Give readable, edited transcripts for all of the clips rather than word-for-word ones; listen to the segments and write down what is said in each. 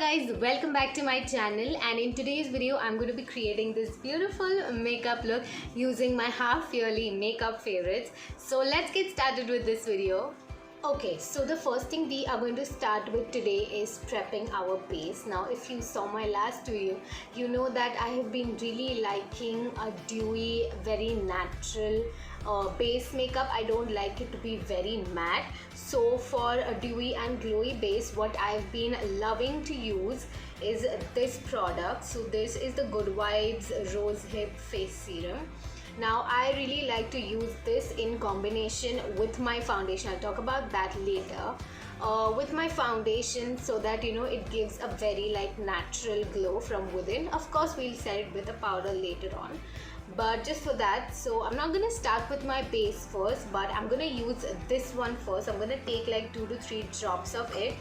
guys, welcome back to my channel, and in today's video I'm going to be creating this beautiful makeup look using my half yearly makeup favorites. So let's get started with this video. Okay, so the first thing we are going to start with today is prepping our base. Now if you saw my last video, you know that I have been really liking a dewy, very natural base makeup. I don't like it to be very matte. So for a dewy and glowy base, what I've been loving to use is this product. So this is the Good Vibes Rose Hip Face Serum. Now I really like to use this in combination with my foundation. I'll talk about that later. With my foundation, so that it gives a very natural glow from within. Of course we'll set it with a powder later on, but just for that, so I'm not gonna start with my base first, but I'm gonna use this one first. I'm gonna take like 2 to 3 drops of it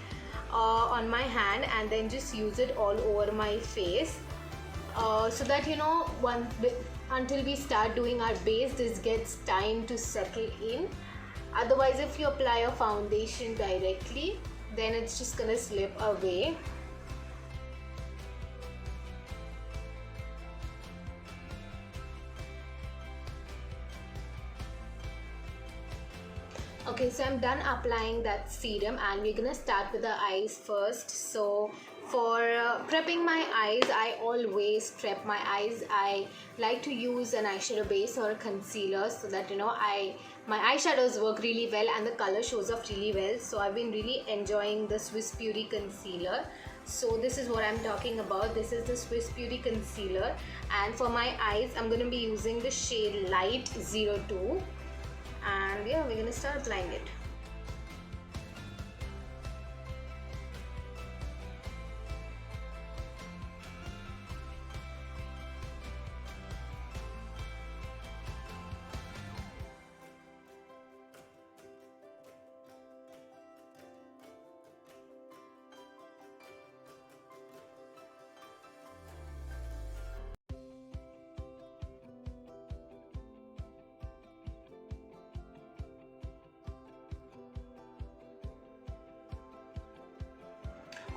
on my hand and then just use it all over my face, so that until we start doing our base, this gets time to settle in. Otherwise, if you apply a foundation directly, then it's just gonna slip away. Okay, so I'm done applying that serum and we're gonna start with the eyes first. So for prepping my eyes, I always prep my eyes. I like to use an eyeshadow base or a concealer so that my eyeshadows work really well and the color shows up really well. So I've been really enjoying the Swiss Beauty concealer. So this is what I'm talking about. This is the Swiss Beauty concealer, and for my eyes I'm going to be using the shade Light 02, and yeah, we're going to start applying it.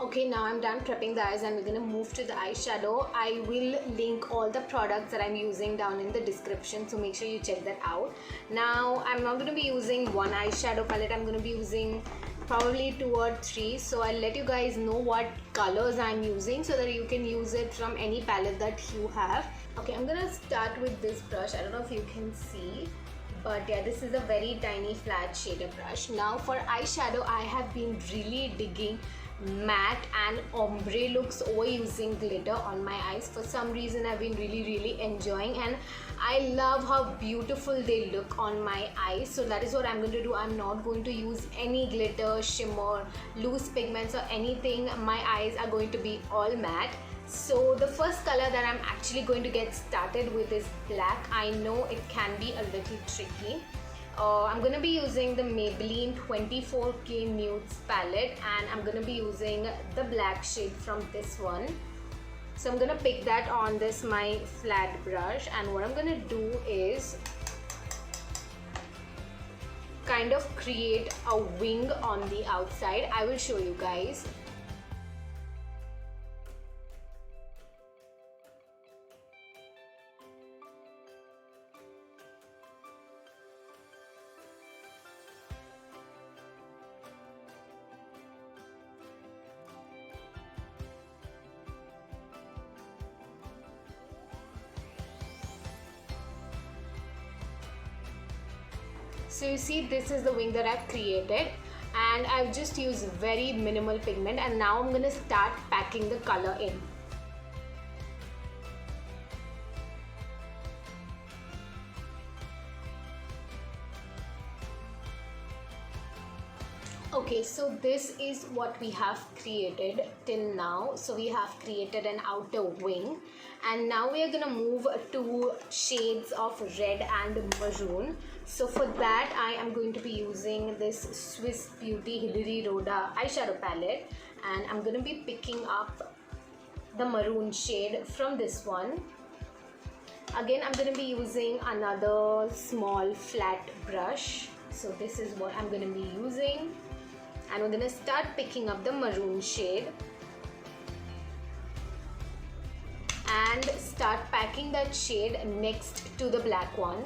Okay, now I'm done prepping the eyes and we're gonna move to the eyeshadow. I will link all the products that I'm using down in the description, so make sure you check that out. Now I'm not gonna be using one eyeshadow palette. I'm gonna be using probably 2 or 3. So I'll let you guys know what colors I'm using so that you can use it from any palette that you have. Okay, I'm gonna start with this brush. I don't know if you can see, but yeah, this is a very tiny flat shader brush. Now for eyeshadow, I have been really digging matte and ombre looks over using glitter on my eyes. For some reason I've been really enjoying, and I love how beautiful they look on my eyes. So that is what I'm going to do. I'm not going to use any glitter, shimmer, loose pigments or anything. My eyes are going to be all matte. So the first color that I'm actually going to get started with is black. I know it can be a little tricky. I'm going to be using the Maybelline 24K Nudes palette, and I'm going to be using the black shade from this one. So I'm going to pick that on this my flat brush, and what I'm going to do is kind of create a wing on the outside. I will show you guys. So you see, this is the wing that I've created, and I've just used very minimal pigment, and now I'm going to start packing the color in. Okay, so this is what we have created till now. So we have created an outer wing, and now we are gonna move to shades of red and maroon. So for that, I am going to be using this Swiss Beauty Hilary Rhoda eyeshadow palette, and I'm gonna be picking up the maroon shade from this one. Again, I'm gonna be using another small flat brush. So this is what I'm gonna be using. and we're going to start picking up the maroon shade. and start packing that shade next to the black one.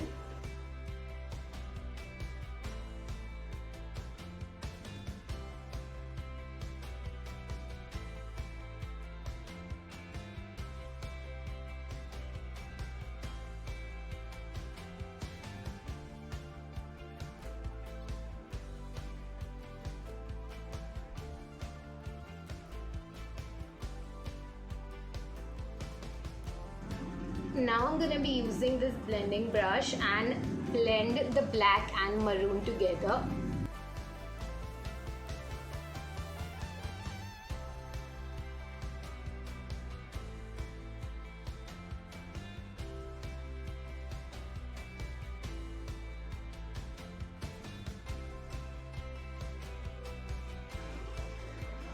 Now I'm gonna be using this blending brush and blend the black and maroon together.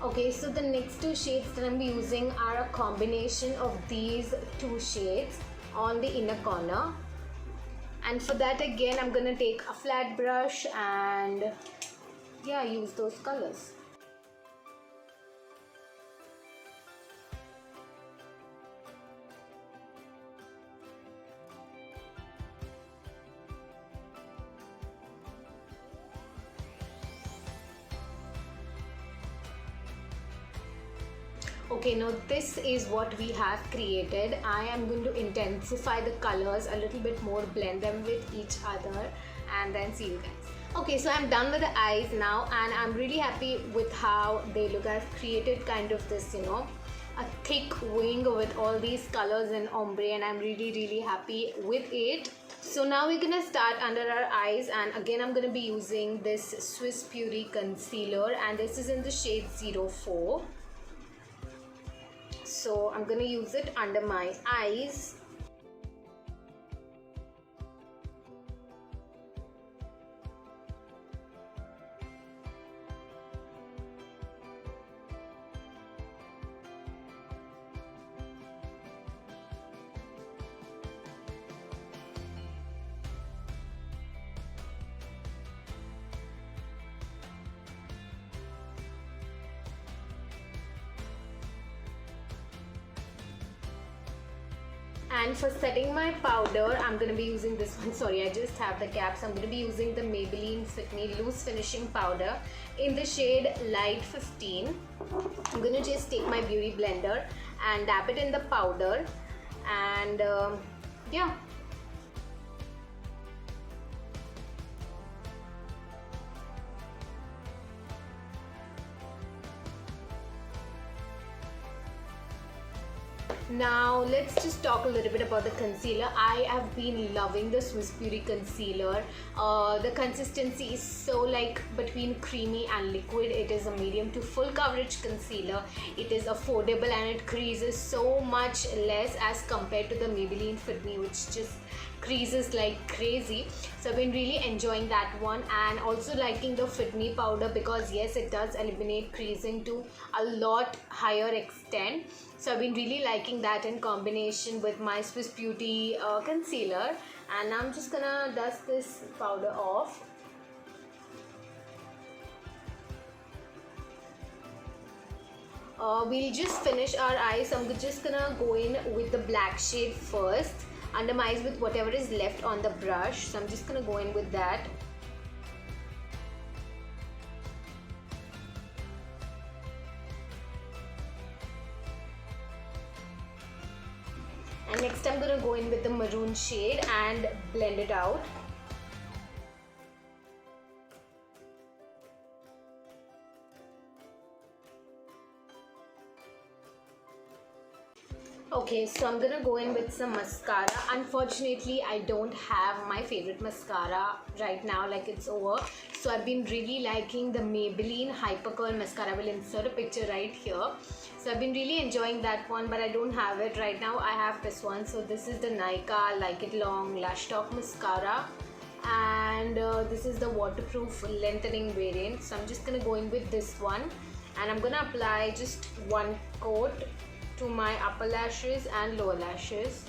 Okay, so the next two shades that I'm using are a combination of these two shades on the inner corner. And for that again, I'm gonna take a flat brush and yeah, use those colors. Okay, now this is what we have created. I am going to intensify the colors a little bit more, blend them with each other, and then see you guys. Okay, so I'm done with the eyes now, and I'm really happy with how they look. I've created kind of this, a thick wing with all these colors and ombre, and I'm really happy with it. So now we're gonna start under our eyes, and again I'm gonna be using this Swiss Beauty concealer, and this is in the shade 04. So I'm gonna use it under my eyes. And for setting my powder, I'm going to be using this one. Sorry, I just have the caps. I'm going to be using the Maybelline Fit Me Loose Finishing Powder in the shade Light 15. I'm going to just take my beauty blender and dab it in the powder, and yeah. Now let's just talk a little bit about the concealer. I have been loving the Swiss Beauty concealer. The consistency is so like between creamy and liquid. It is a medium to full coverage concealer. It is affordable and it creases so much less as compared to the Maybelline Fit Me, which just creases like crazy. So I've been really enjoying that one, and also liking the Fit Me powder because yes, it does eliminate creasing to a lot higher extent. So I've been really liking that in combination with my Swiss Beauty concealer. And now I'm just gonna dust this powder off. We'll just finish our eyes. I'm just gonna go in with the black shade first under my eyes with whatever is left on the brush. So I'm just gonna go in with that. And next I'm gonna go in with the maroon shade and blend it out. Okay, so I'm gonna go in with some mascara. Unfortunately, I don't have my favorite mascara right now, like it's over. So I've been really liking the Maybelline Hyper Curl mascara. I will insert a picture right here. So I've been really enjoying that one, but I don't have it right now. I have this one. So this is the Nykaa Like It Long Lash Top Mascara. And this is the waterproof lengthening variant. So I'm just gonna go in with this one. And I'm gonna apply just one coat to my upper lashes and lower lashes.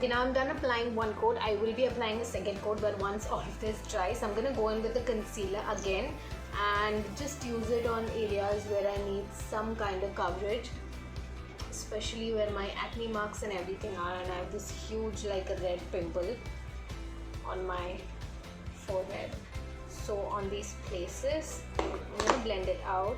Okay, now I'm done applying one coat. I will be applying a second coat, but once all of this dries, I'm gonna go in with the concealer again and just use it on areas where I need some kind of coverage, especially where my acne marks and everything are, and I have this huge like a red pimple on my forehead. So on these places, I'm gonna blend it out.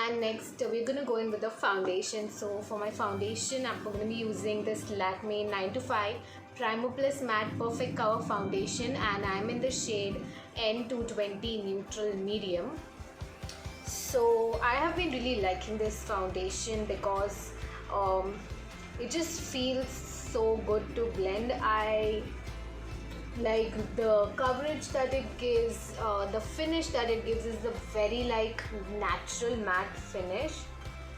And next we're gonna go in with the foundation. So for my foundation, I'm gonna be using this Lakme 9 to 5 Primer Plus Matte Perfect Cover Foundation, and I'm in the shade N220 Neutral Medium. So I have been really liking this foundation because it just feels so good to blend. I like the coverage that it gives, the finish that it gives is the very like natural matte finish.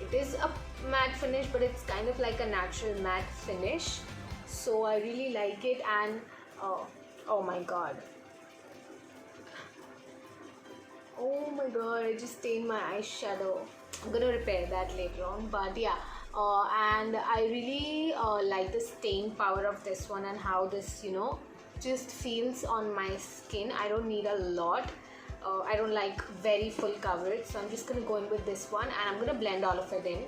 It is a matte finish, but it's kind of like a natural matte finish, so I really like it. And oh my god, I just stained my eyeshadow. I'm gonna repair that later on, but yeah. And I really like the staying power of this one and how this, just feels on my skin. I don't need a lot. I don't like very full coverage, so I'm just gonna go in with this one and I'm gonna blend all of it in.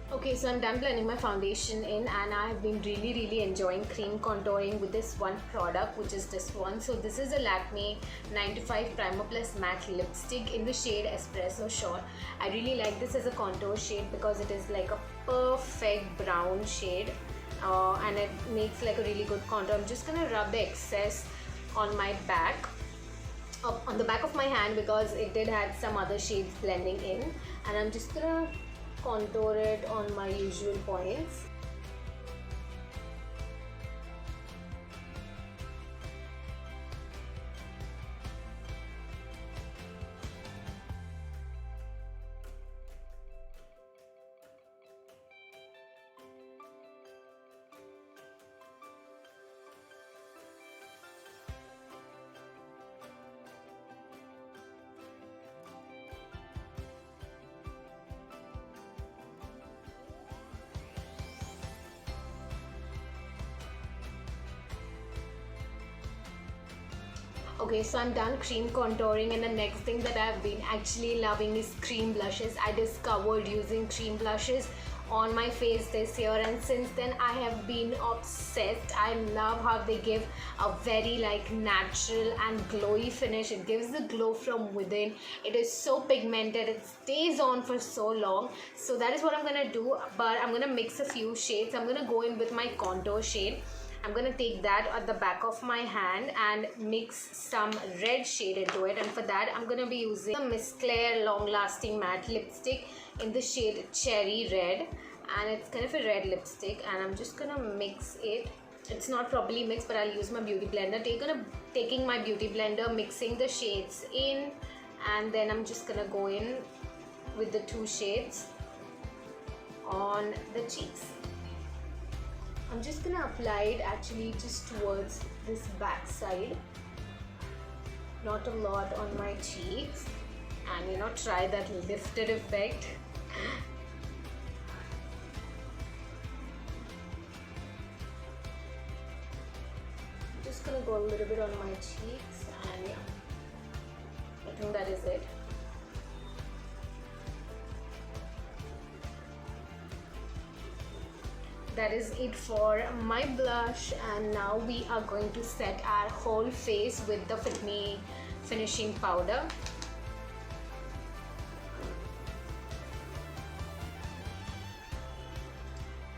Okay, so I'm done blending my foundation in, and I have been really enjoying cream contouring with this one product, which is this one. So this is a Lakme 9 to 5 Primer Plus Matte Lipstick in the shade Espresso Shot. I really like this as a contour shade because it is like a perfect brown shade, and it makes like a really good contour. I'm just gonna rub the excess on my back, on the back of my hand, because it did have some other shades blending in, and I'm just gonna contour it on my usual points. Okay, so I'm done cream contouring, and the next thing that I've been actually loving is cream blushes. I discovered using cream blushes on my face this year, and since then I have been obsessed. I love how they give a very like natural and glowy finish. It gives the glow from within. It is so pigmented, it stays on for so long. So that is what I'm gonna do, but I'm gonna mix a few shades. I'm gonna go in with my contour shade. I'm gonna take that at the back of my hand and mix some red shade into it, and for that I'm gonna be using the Miss Claire Long Lasting Matte Lipstick in the shade Cherry Red, and it's kind of a red lipstick, and I'm just gonna mix it. It's not properly mixed, but I'll use my beauty blender. Taking my beauty blender, mixing the shades in, and then I'm just gonna go in with the two shades on the cheeks. I'm just gonna apply it actually just towards this back side, not a lot on my cheeks, and try that lifted effect. I'm just gonna go a little bit on my cheeks, and yeah, I think that is it. That is it for my blush, and now we are going to set our whole face with the Fit Me finishing powder.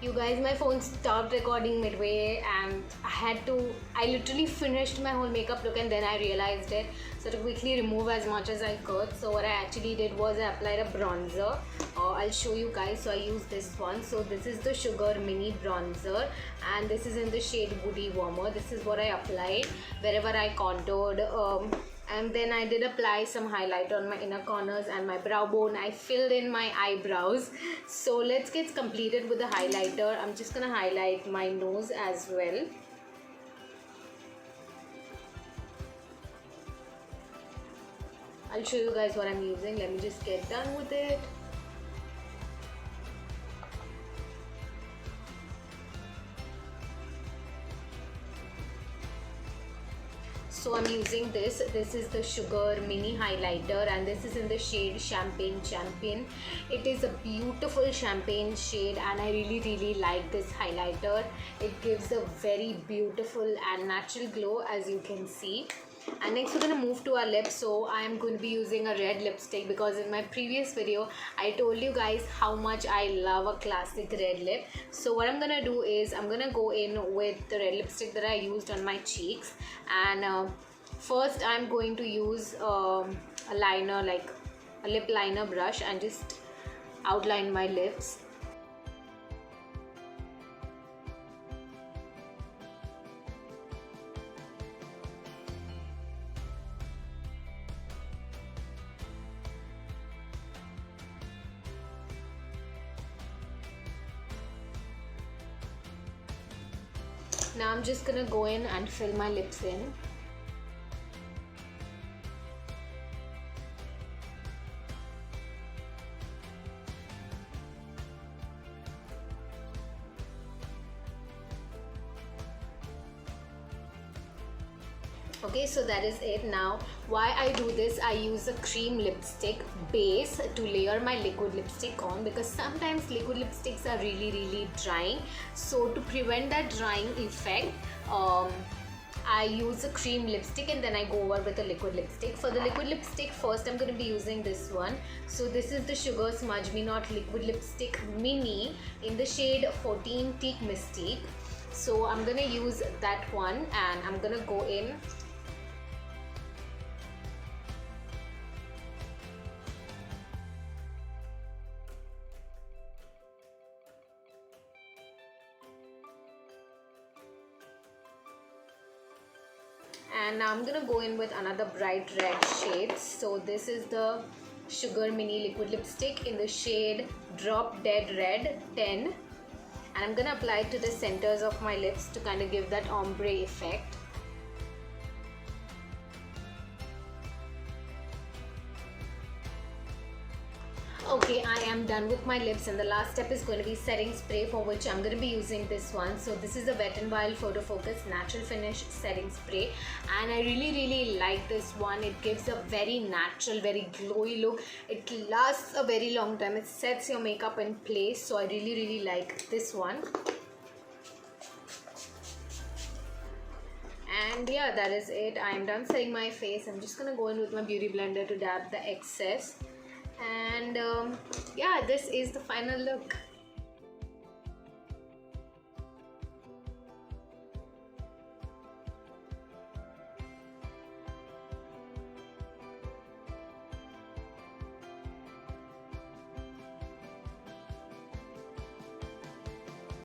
You guys, my phone stopped recording midway and I literally finished my whole makeup look and then I realized it. So to quickly remove as much as I could, so what I actually did was I applied a bronzer. I'll show you guys. So I used this one. So this is the Sugar Mini Bronzer and this is in the shade Woody Warmer. This is what I applied wherever I contoured. And then I did apply some highlight on my inner corners and my brow bone. I filled in my eyebrows. So let's get completed with the highlighter. I'm just gonna highlight my nose as well. I'll show you guys what I'm using. Let me just get done with it. So I'm using this is the Sugar Mini Highlighter and this is in the shade Champagne Champion. It is a beautiful champagne shade and I really like this highlighter. It gives a very beautiful and natural glow, as you can see. And next we're going to move to our lips. So I am going to be using a red lipstick because in my previous video I told you guys how much I love a classic red lip. So what I'm going to do is I'm going to go in with the red lipstick that I used on my cheeks, and first I'm going to use a liner, like a lip liner brush, and just outline my lips. Now I'm just gonna go in and fill my lips in. Okay, so that is it. Now why I do this, I use a cream lipstick base to layer my liquid lipstick on, because sometimes liquid lipsticks are really drying. So to prevent that drying effect, I use a cream lipstick and then I go over with a liquid lipstick. For the liquid lipstick, first I'm going to be using this one. So this is the Sugar Smudge Me Not Liquid Lipstick Mini in the shade 14 Teak Mystique. So I'm going to use that one and I'm going to go in. And now I'm gonna go in with another bright red shade. So this is the Sugar Mini Liquid Lipstick in the shade Drop Dead Red 10, and I'm gonna apply it to the centers of my lips to kind of give that ombre effect. Okay, I am done with my lips and the last step is going to be setting spray, for which I'm going to be using this one. So this is the Wet n Wild Photo Focus Natural Finish Setting Spray and I really like this one. It gives a very natural, very glowy look. It lasts a very long time. It sets your makeup in place. So I really like this one. And yeah, that is it. I am done setting my face. I'm just going to go in with my beauty blender to dab the excess. And yeah, this is the final look.